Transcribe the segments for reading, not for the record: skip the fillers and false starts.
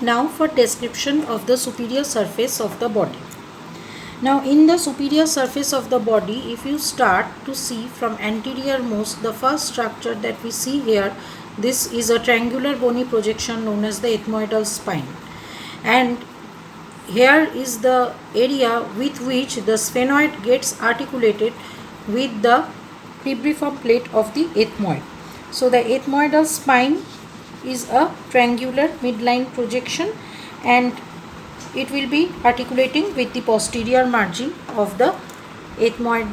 Now for description of the superior surface of the body. Now in the superior surface of the body, if you start to see from anterior most, the first structure that we see here, this is a triangular bony projection known as the ethmoidal spine. And here is the area with which the sphenoid gets articulated with the cribriform plate of the ethmoid. So the ethmoidal spine is a triangular midline projection, and it will be articulating with the posterior margin of the ethmoid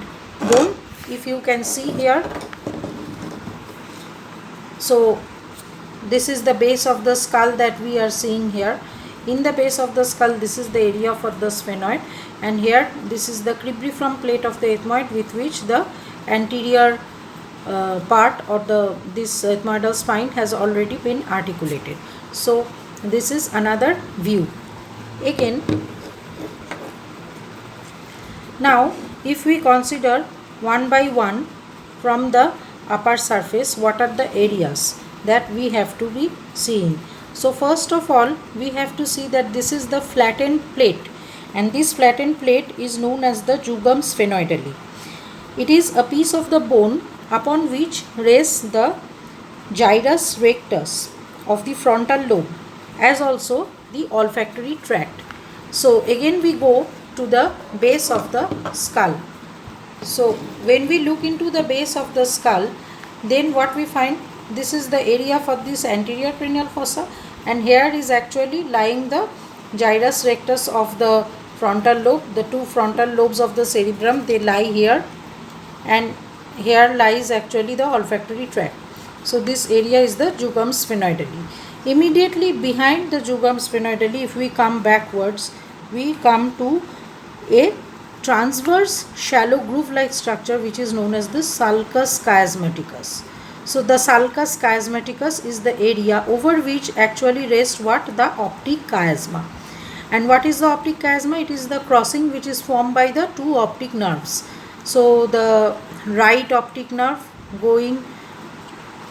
bone. If you can see here, so this is the base of the skull that we are seeing here. In the base of the skull, this is the area for the sphenoid, and here this is the cribriform plate of the ethmoid with which the anterior part or this ethmoidal spine has already been articulated. So this is another view. Again, now if we consider one by one from the upper surface, what are the areas that we have to be seeing. So first of all, we have to see that this is the flattened plate, and this flattened plate is known as the jugum sphenoidale. It is a piece of the bone upon which rests the gyrus rectus of the frontal lobe, as also the olfactory tract. So again we go to the base of the skull. So when we look into the base of the skull, then what we find, this is the area for this anterior cranial fossa, and here is actually lying the gyrus rectus of the frontal lobe. The two frontal lobes of the cerebrum, they lie here, and here lies actually the olfactory tract. So this area is the jugum sphenoidale. Immediately behind the jugum sphenoidale, if we come backwards, we come to a transverse shallow groove-like structure which is known as the sulcus chiasmaticus. So the sulcus chiasmaticus is the area over which actually rests what? The optic chiasma. And what is the optic chiasma? It is the crossing which is formed by the two optic nerves. So the right optic nerve going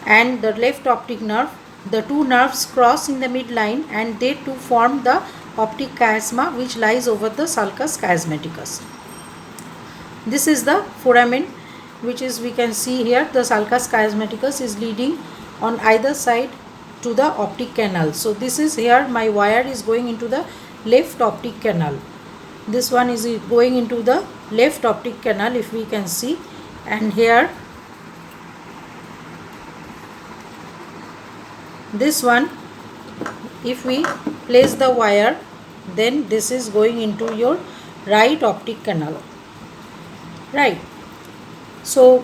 and the left optic nerve, the two nerves cross in the midline, and they two form the optic chiasma which lies over the sulcus chiasmaticus. This is the foramen which is, we can see here, the sulcus chiasmaticus is leading on either side to the optic canal. So this is here, my wire is going into the left optic canal. This one is going into the left optic canal, if we can see, and here this one, if we place the wire, then this is going into your right optic canal, right? So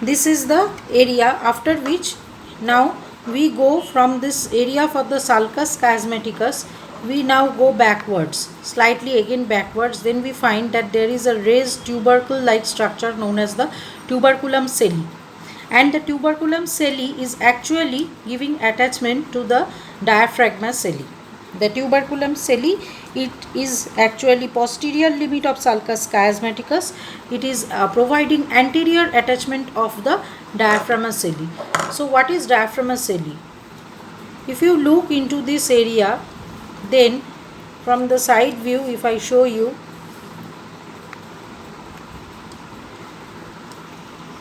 this is the area after which now we go from this area for the sulcus chiasmaticus. We now go backwards, slightly again backwards. Then we find that there is a raised tubercle-like structure known as the tuberculum celli. And the tuberculum celli is actually giving attachment to the diaphragma celli. The tuberculum celli, it is actually posterior limit of sulcus chiasmaticus. It is providing anterior attachment of the diaphragma celli. So what is diaphragma celli? If you look into this area, then from the side view, if I show you,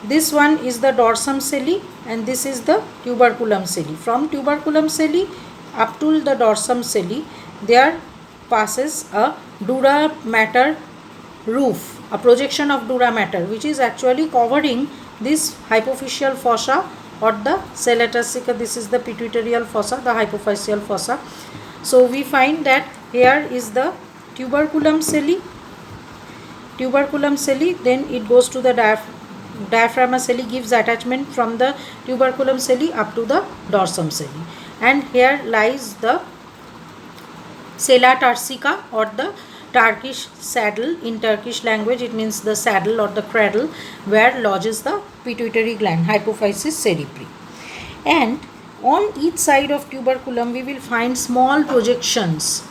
this one is the dorsum celli and this is the tuberculum celli. From tuberculum celli up to the dorsum celli, there passes a dura mater roof, a projection of dura mater, which is actually covering this hypophyseal fossa or the sella turcica. This is the pituitarial fossa, the hypophyseal fossa. So we find that here is the tuberculum celli, then it goes to the diaphragma celli, gives attachment from the tuberculum celli up to the dorsum celli, and here lies the sella turcica or the Turkish saddle. In Turkish language it means the saddle or the cradle, where lodges the pituitary gland, hypophysis cerebri. And on each side of tuberculum we will find small projections.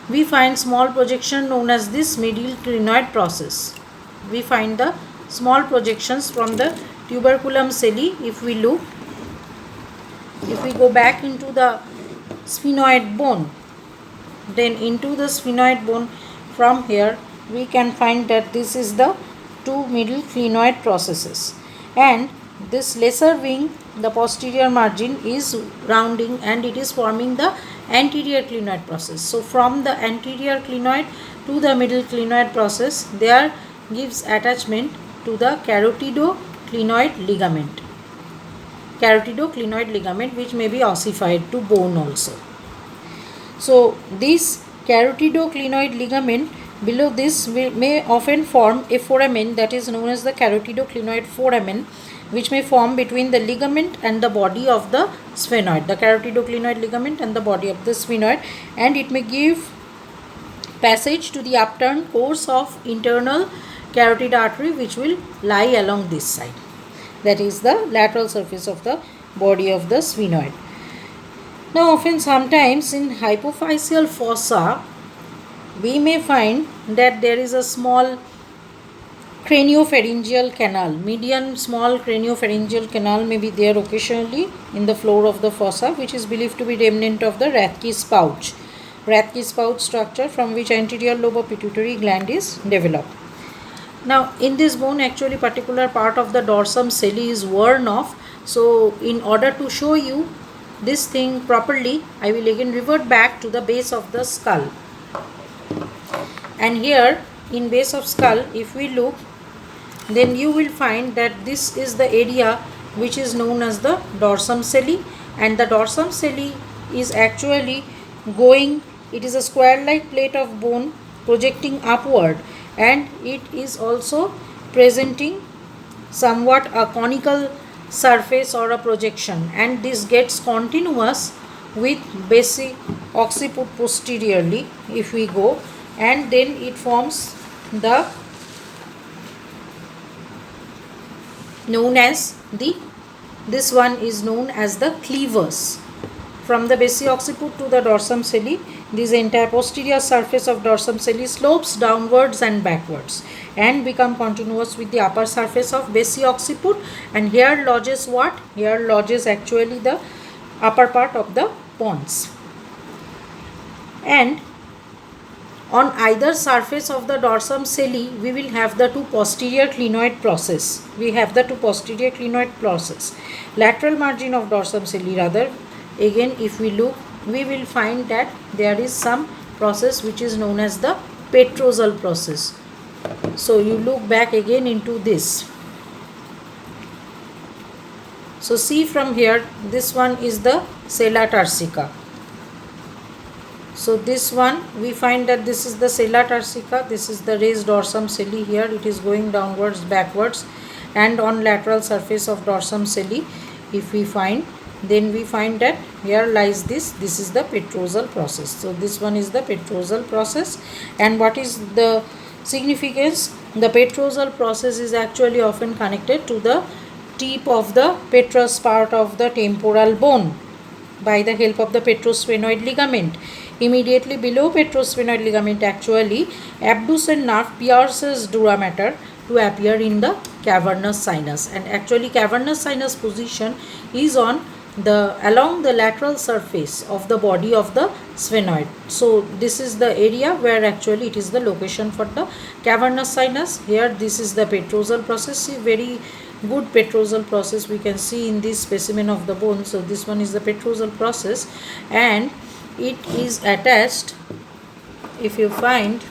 We find small projection known as this medial crinoid process. We find the small projections from the tuberculum celli. If we look, if we go back into the sphenoid bone, then into the sphenoid bone, from here we can find that this is the two middle clinoid processes, and this lesser wing, the posterior margin, is rounding and it is forming the anterior clinoid process. So from the anterior clinoid to the middle clinoid process, there gives attachment to the carotidoclinoid ligament. Carotidoclinoid ligament, which may be ossified to bone also. So this carotidoclinoid ligament below this may often form a foramen that is known as the carotidoclinoid foramen, which may form between the ligament and the body of the sphenoid, the carotidoclinoid ligament and the body of the sphenoid, and it may give passage to the upturned course of internal carotid artery, which will lie along this side. That is the lateral surface of the body of the sphenoid. Now, often sometimes in hypophyseal fossa, we may find that there is a small craniopharyngeal canal. Median small craniopharyngeal canal may be there occasionally in the floor of the fossa, which is believed to be remnant of the Rathke's pouch. Rathke's pouch structure, from which anterior lobe of pituitary gland is developed. Now, in this bone, actually particular part of the dorsum celli is worn off. So, in order to show you this thing properly, I will again revert back to the base of the skull. And here in base of skull, if we look, then you will find that this is the area which is known as the dorsum celli, and the dorsum celli is actually going, it is a square like plate of bone projecting upward, and it is also presenting somewhat a conical surface or a projection, and this gets continuous with basic occiput posteriorly if we go, and then it forms the known as the, this one is known as the cleavus. From the basic occiput to the dorsum celli, this entire posterior surface of dorsum celli slopes downwards and backwards and become continuous with the upper surface of basic occiput, and here lodges what? Here lodges actually the upper part of the pons. And on either surface of the dorsum celli, we will have the two posterior clinoid process. We have the two posterior clinoid process. Lateral margin of dorsum celli, rather, again if we look, we will find that there is some process which is known as the petrosal process. So you look back again into this. So see from here, this one is the sella turcica. So this one, we find that this is the sella turcica, this is the raised dorsum celli. Here it is going downwards, backwards, and on lateral surface of dorsum celli, if we find, then we find that here lies this is the petrosal process. So this one is the petrosal process. And what is the significance? The petrosal process is actually often connected to the tip of the petrous part of the temporal bone by the help of the petrosphenoid ligament. Immediately below petrosphenoid ligament, actually abducens nerve pierces dura mater to appear in the cavernous sinus, and actually cavernous sinus position is on the along the lateral surface of the body of the sphenoid. So this is the area where actually it is the location for the cavernous sinus. Here this is the petrosal process. See, very good petrosal process we can see in this specimen of the bone. So this one is the petrosal process, and it is attached, if you find,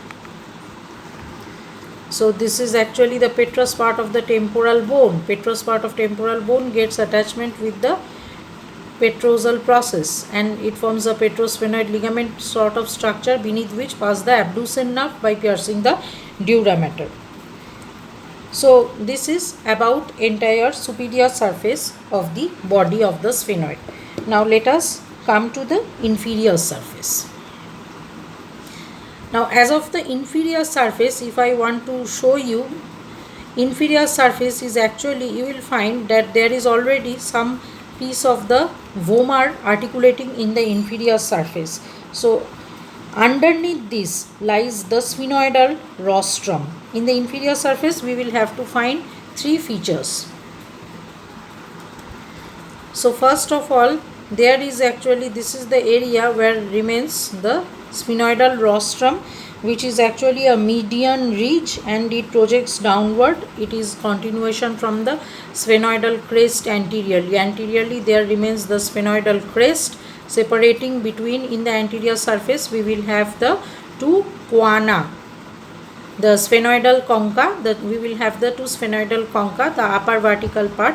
so this is actually the petrous part of the temporal bone. Petrous part of temporal bone gets attachment with the petrosal process, and it forms a petrosphenoid ligament sort of structure beneath which pass the abducens nerve by piercing the dura mater. So this is about entire superior surface of the body of the sphenoid. Now let us come to the inferior surface. Now as of the inferior surface, if I want to show you, inferior surface is actually, you will find that there is already some piece of the vomer articulating in the inferior surface. So underneath this lies the sphenoidal rostrum. In the inferior surface, we will have to find three features. So first of all, there is actually, this is the area where remains the sphenoidal rostrum, which is actually a median ridge and it projects downward. It is continuation from the sphenoidal crest anteriorly. Anteriorly there remains the sphenoidal crest. Separating between, in the anterior surface we will have the two choana, the sphenoidal concha, that we will have the two sphenoidal concha, the upper vertical part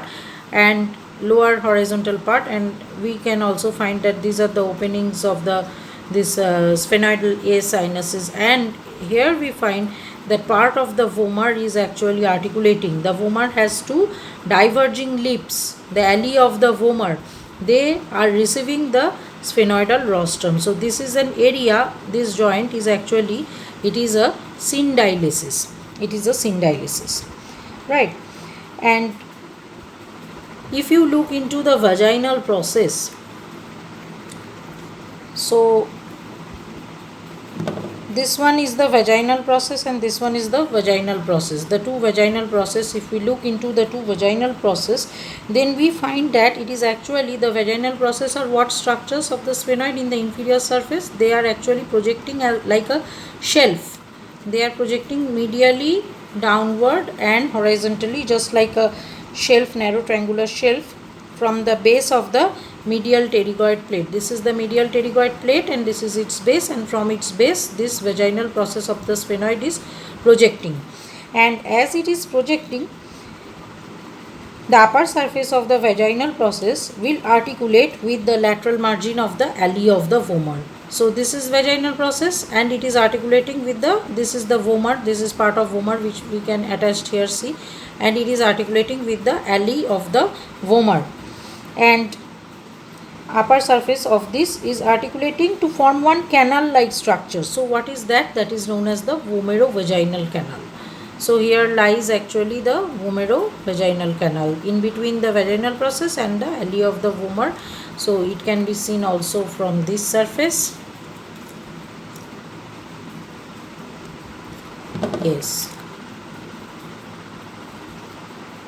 and lower horizontal part, and we can also find that these are the openings of the sphenoidal A sinuses. And here we find that part of the vomer is actually articulating. The vomer has two diverging lips, the ali of the vomer, they are receiving the sphenoidal rostrum. So this is an area, this joint is actually, it is a syndialysis. It is a syndialysis, right? And if you look into the vaginal process, so this one is the vaginal process and this one is the vaginal process. The two vaginal process, if we look into the two vaginal process, then we find that it is actually, the vaginal process are what structures of the sphenoid in the inferior surface. They are actually projecting like a shelf. They are projecting medially, downward and horizontally, just like a shelf, narrow triangular shelf, from the base of the medial pterygoid plate. This is the medial pterygoid plate and this is its base, and from its base this vaginal process of the sphenoid is projecting. And as it is projecting, the upper surface of the vaginal process will articulate with the lateral margin of the ali of the vomer. So this is vaginal process and it is articulating with the, this is the vomer, this is part of vomer which we can attach here, see, and it is articulating with the ali of the vomer. And upper surface of this is articulating to form one canal like structure. So what is that? That is known as the vomerovaginal canal. So here lies actually the vomerovaginal canal in between the vaginal process and the ali of the vomer. So it can be seen also from this surface. Yes,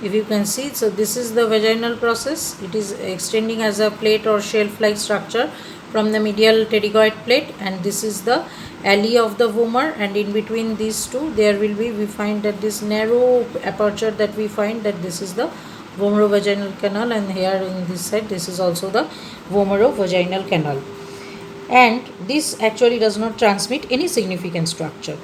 if you can see, so this is the vaginal process. It is extending as a plate or shelf like structure from the medial pterygoid plate, and this is the ali of the vomer, and in between these two there will be, we find that this narrow aperture that we find, that this is the vomerovaginal canal, and here in this side this is also the vomerovaginal canal, and this actually does not transmit any significant structure.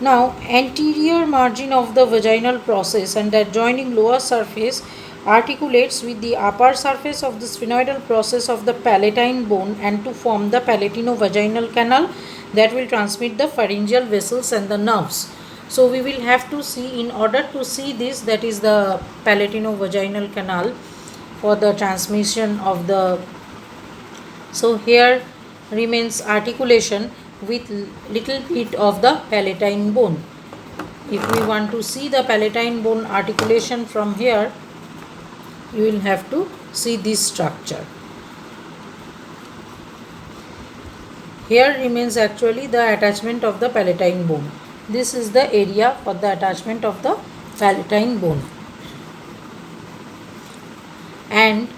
Now anterior margin of the vaginal process and the adjoining lower surface articulates with the upper surface of the sphenoidal process of the palatine bone and to form the palatino-vaginal canal that will transmit the pharyngeal vessels and the nerves. So we will have to see, in order to see this, that is the palatino-vaginal canal for the transmission of the, so here remains articulation with little bit of the palatine bone. If we want to see the palatine bone articulation from here, you will have to see this structure. Here remains actually the attachment of the palatine bone. This is the area for the attachment of the palatine bone. And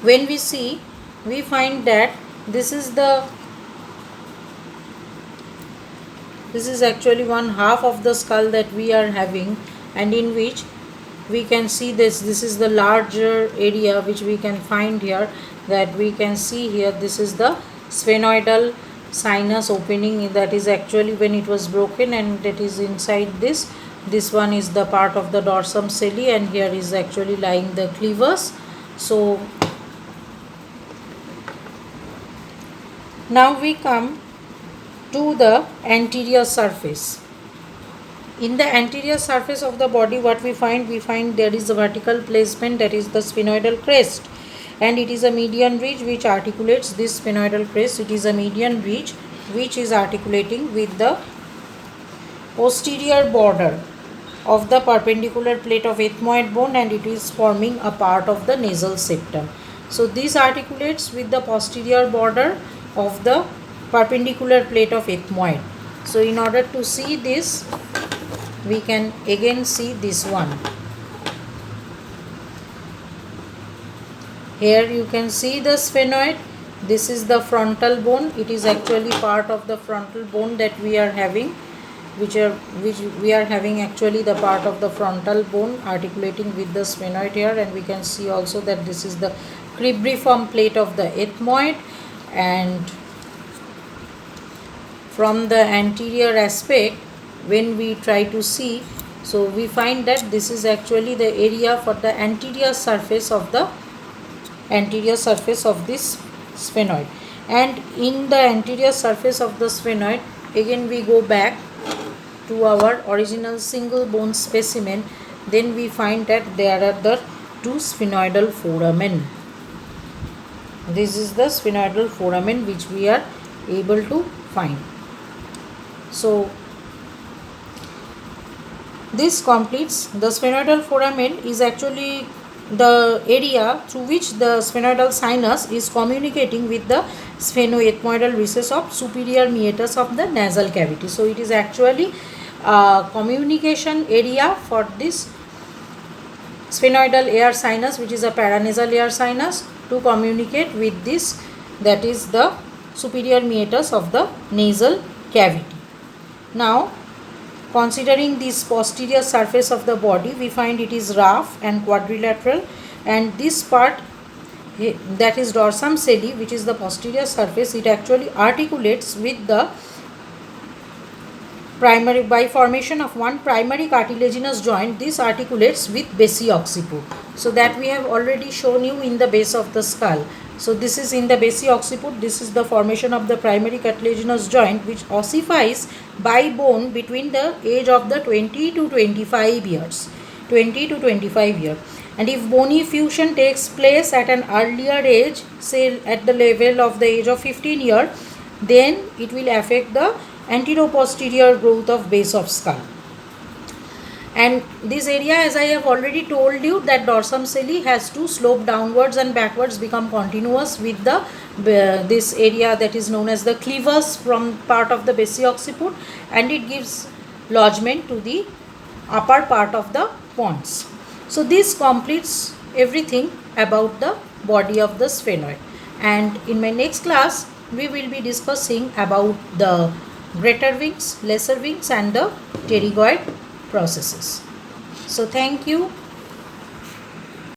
when we see, we find that this is actually one half of the skull that we are having, and in which we can see this is the larger area which we can find here, that we can see here, this is the sphenoidal sinus opening that is actually when it was broken, and that is inside this one is the part of the dorsum celli, and here is actually lying the cleavers. So now we come to the anterior surface. In the anterior surface of the body, what we find there is a vertical placement, that is the sphenoidal crest, and it is a median ridge which articulates this sphenoidal crest. It is a median ridge which is articulating with the posterior border of the perpendicular plate of ethmoid bone, and it is forming a part of the nasal septum. So this articulates with the posterior border of the perpendicular plate of ethmoid. So in order to see this, we can again see this one. Here you can see the sphenoid. This is the frontal bone. It is actually part of the frontal bone that we are having, which we are having actually the part of the frontal bone articulating with the sphenoid here, and we can see also that this is the cribriform plate of the ethmoid. And from the anterior aspect, when we try to see, so we find that this is actually the area for the anterior surface of this sphenoid. And in the anterior surface of the sphenoid, again we go back to our original single bone specimen, then we find that there are the two sphenoidal foramen. This is the sphenoidal foramen which we are able to find. So this completes the sphenoidal foramen. Is actually the area through which the sphenoidal sinus is communicating with the sphenoethmoidal recess of superior meatus of the nasal cavity. So it is actually a communication area for this sphenoidal air sinus, which is a paranasal air sinus, to communicate with this, that is the superior meatus of the nasal cavity. Now, considering this posterior surface of the body, we find it is rough and quadrilateral, and this part, that is dorsum scelli, which is the posterior surface, it actually articulates with the primary, by formation of one primary cartilaginous joint. This articulates with basi occiput. So that we have already shown you in the base of the skull. So this is in the basi occiput. This is the formation of the primary cartilaginous joint, which ossifies by bone between the age of the 20 to 25 years. 20 to 25 years. And if bony fusion takes place at an earlier age, say at the level of the age of 15 years, then it will affect the anteroposterior growth of base of skull. And this area, as I have already told you, that dorsum scelli has to slope downwards and backwards, become continuous with the this area that is known as the clevus from part of the basi occiput, and it gives lodgement to the upper part of the pons. So this completes everything about the body of the sphenoid. And in my next class, we will be discussing about the greater wings, lesser wings, and the pterygoid processes. So thank you.